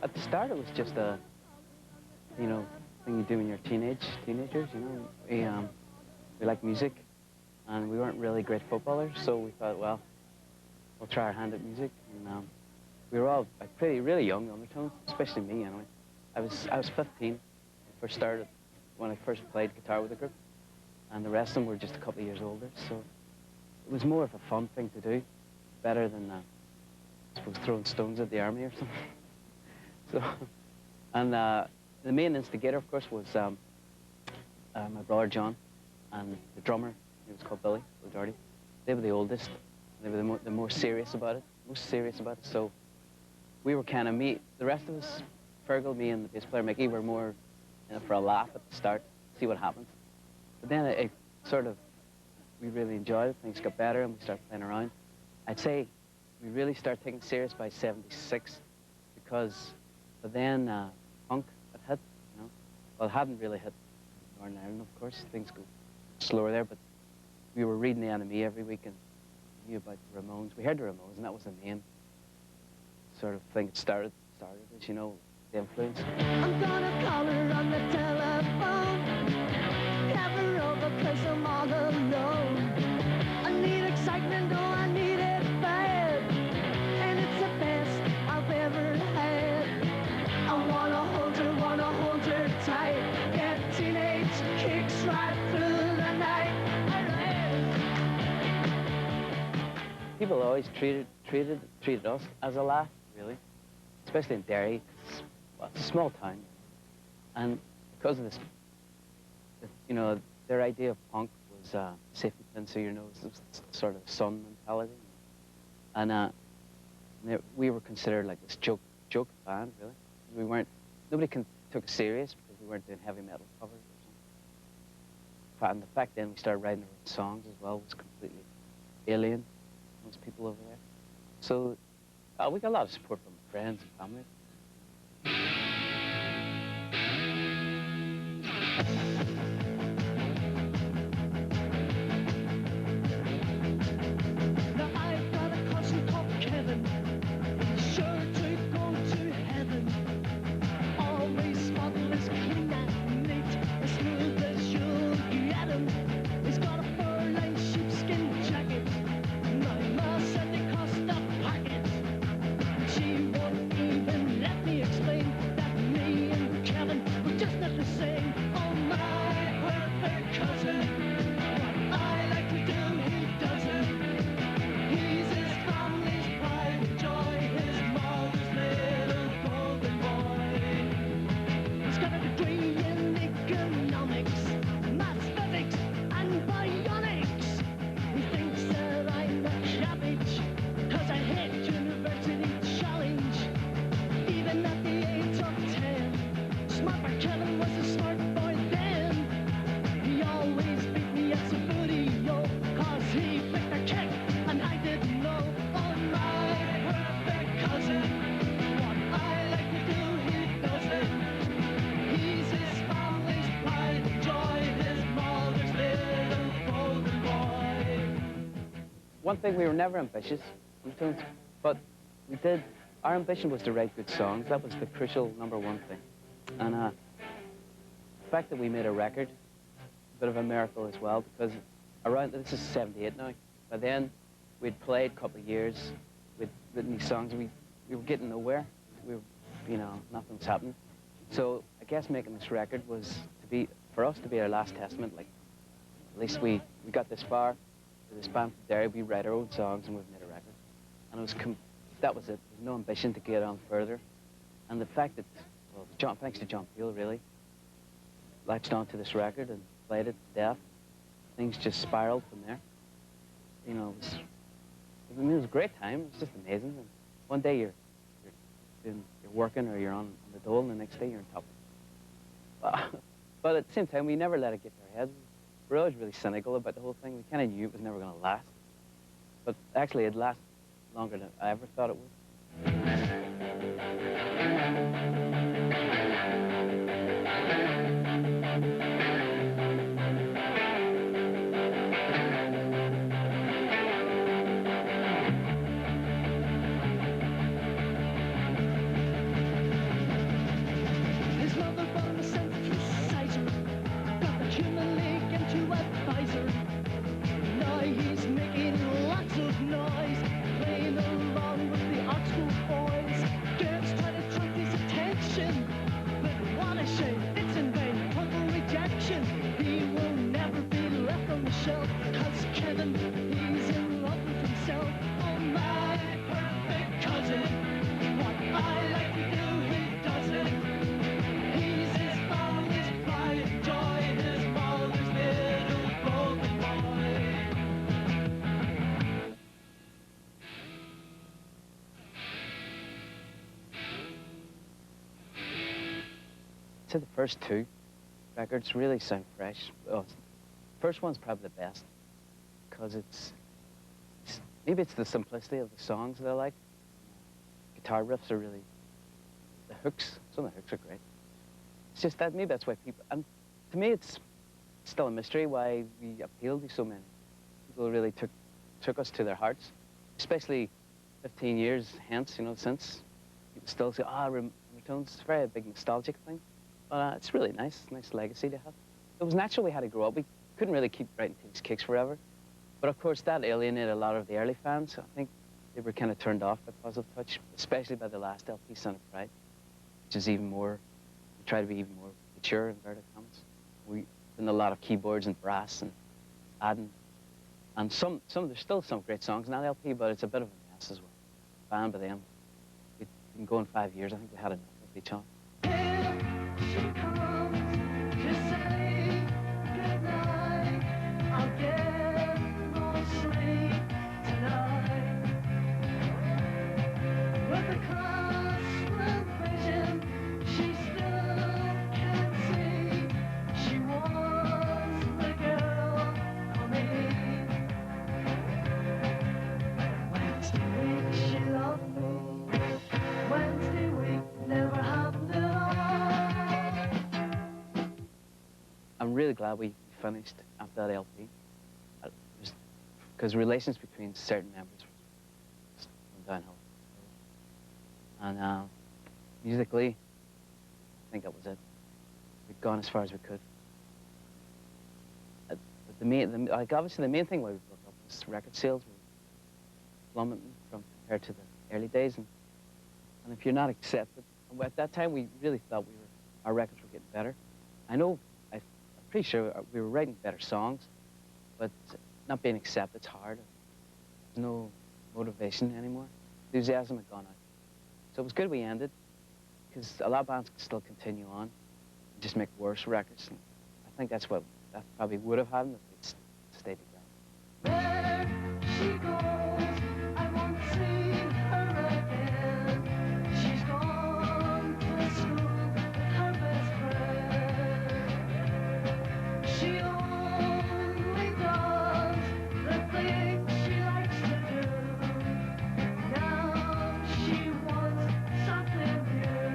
At the start, it was just a, you know, thing you do when you're teenagers. You know, we liked music, and we weren't really great footballers, so we thought, well, we'll try our hand at music. And we were all like really young, Undertones, especially me anyway. I was 15 when I first started, when I first played guitar with the group, and the rest of them were just a couple of years older. So it was more of a fun thing to do, better than I suppose throwing stones at the army or something. So, and the main instigator, of course, was my brother John, and the drummer, he was called Billy O'Doherty. They were the oldest. They were the more serious about it, most serious about it. So we were kind of the rest of us, Fergal, me, and the bass player Mickey, were more for a laugh at the start, see what happens. But then it sort of, we really enjoyed it. Things got better, and we started playing around. I'd say we really started taking it serious by '76, because. But then punk had hit, you know. Well, it hadn't really hit Northern Ireland, of course. Things go slower there, but we were reading the Enemy every week and knew about the Ramones. We heard the Ramones, and that was the main sort of thing that started as, you know, the influence. I'm gonna call her on the telephone, have her over 'cause I'm all alone. I need excitement, oh, I need it bad, and it's the best I've ever had. I wanna hold her tight, get teenage kicks right through the night. People always treated us as a laugh, really, especially in Derry. Well, it's a small town, and because of this, you know, their idea of punk was safety pin through your nose. It was sort of Sun mentality, and we were considered like this joke band, really. We weren't. Nobody took us serious because we weren't doing heavy metal covers or something. And the fact then we started writing our own songs as well was completely alien to most people over there. So we got a lot of support from friends and family. Now I've got a cousin called Kevin. He's sure to go to heaven. Always spotless, clean and neat, as smooth as you'll get him. He's got a fur-lined sheepskin jacket. My ma said they cost a pocket. She won't even let me explain that me and Kevin were just not the same. Oh, my perfect cousin, what I like to do, he doesn't. He's his family's pride and joy, his mother's little golden boy. He's got a degree in economics, mathematics, and bionics. He thinks that I'm a cabbage, 'cause I hate university challenge. Even at the age of 10, smart boy Kevin was a smart boy then. He always beat me at some booty, yo, 'cause he flicked a kick and I didn't know. Oh, my perfect cousin, what I like to do, he doesn't. He's his family's pride and joy, his mother's little golden boy. One thing, we were never ambitious, but we did. Our ambition was to write good songs. That was the crucial #1 thing. And the fact that we made a record, a bit of a miracle as well, because this is '78 now. By then, we'd played a couple of years, we'd written these songs, we were getting nowhere. We were, you know, nothing was happening. So I guess making this record was for us to be our last testament. Like, at least we got this far with this band from Derry. We write our own songs and we've made a record. And it was that was it. There's no ambition to get on further. And the fact that, well, thanks to John Peel, really, latched onto this record and played it to death, things just spiraled from there. You know, I mean, it was a great time. It was just amazing. And one day you're working or you're on the dole, and the next day you're on top. But at the same time, we never let it get to our heads. We were always really cynical about the whole thing. We kind of knew it was never going to last. But actually, it lasted longer than I ever thought it would. His mother bought him a synthesizer, got the human league into advisor. Now he's making lots of noise, playing along with the Oxford boys. Girls try to attract his attention, but what a shame, it's in vain, total rejection. He will never be left on the shelf, 'cause Kevin, he's in love with himself. Oh my perfect cousin, what I like to do, he does it. He's his father's pride and joy, his mother's little broken boy. I'd say the first two records really sound fresh. Well, the first one's probably the best because maybe it's the simplicity of the songs that I like. Guitar riffs are really, the hooks, some of the hooks are great. It's just that, maybe that's why people, and to me it's still a mystery why we appealed to so many. People really took us to their hearts, especially 15 years hence, you know, since. People still say, Undertones, it's a very big nostalgic thing. But it's really nice legacy to have. It was natural we had to grow up. We couldn't really keep writing these kicks forever. But of course, that alienated a lot of the early fans. I think they were kind of turned off by Positive Touch, especially by the last LP, Son of Pride, which is even more, we try to be even more mature, inverted commas. We did a lot of keyboards and brass and adding, and there's still some great songs in that LP, but it's a bit of a mess as well. Banned by them. We'd been going 5 years. I think we had enough of each other. She comes to say goodnight. I'll get no sleep tonight. With a constant vision, she still can't see. She was the girl for me. Wednesday week she loved me. Wednesday week never happened at all. I'm really glad we finished after that LP. Because relations between certain members just went downhill. And musically, I think that was it. We'd gone as far as we could. But obviously the main thing why we broke up was record sales were plummeting compared to the early days. And if you're not accepted, at that time we really thought our records were getting better. I'm pretty sure we were writing better songs, but not being accepted, it's hard. There's no motivation anymore. Enthusiasm had gone out. So it was good we ended, because a lot of bands can still continue on and just make worse records. And I think that probably would have happened if they'd stayed together. There she goes, I won't see her again. She's gone to school with her best friend. She only does the things she likes to do. Now she wants something new.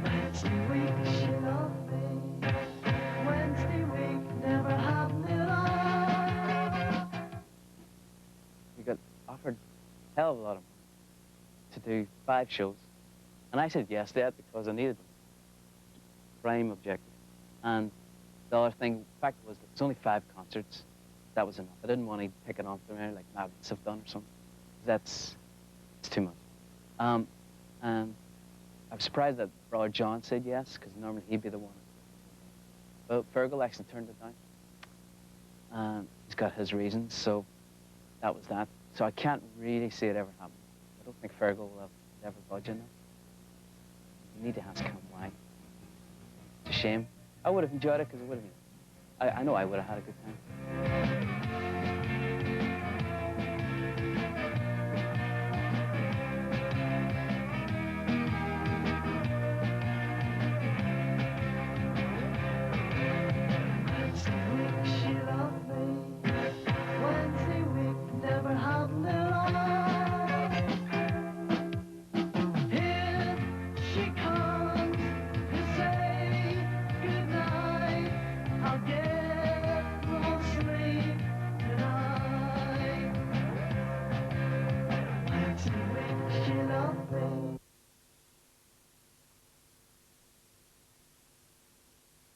Wednesday week she loved me. Wednesday week never happened at all. We got offered a hell of a lot of money to do 5 shows. And I said yes to that because I needed prime objective. And the other thing, the fact was that it's only 5 concerts. That was enough. I didn't want to pick it on from there like Madness have done or something. It's too much. And I'm surprised that brother John said yes, because normally he'd be the one. But Fergal actually turned it down. He's got his reasons, so that was that. So I can't really see it ever happening. I don't think Fergal will ever budge on that. You need to ask him why. It's a shame. I would have enjoyed it because it would have been. I know I would have had a good time.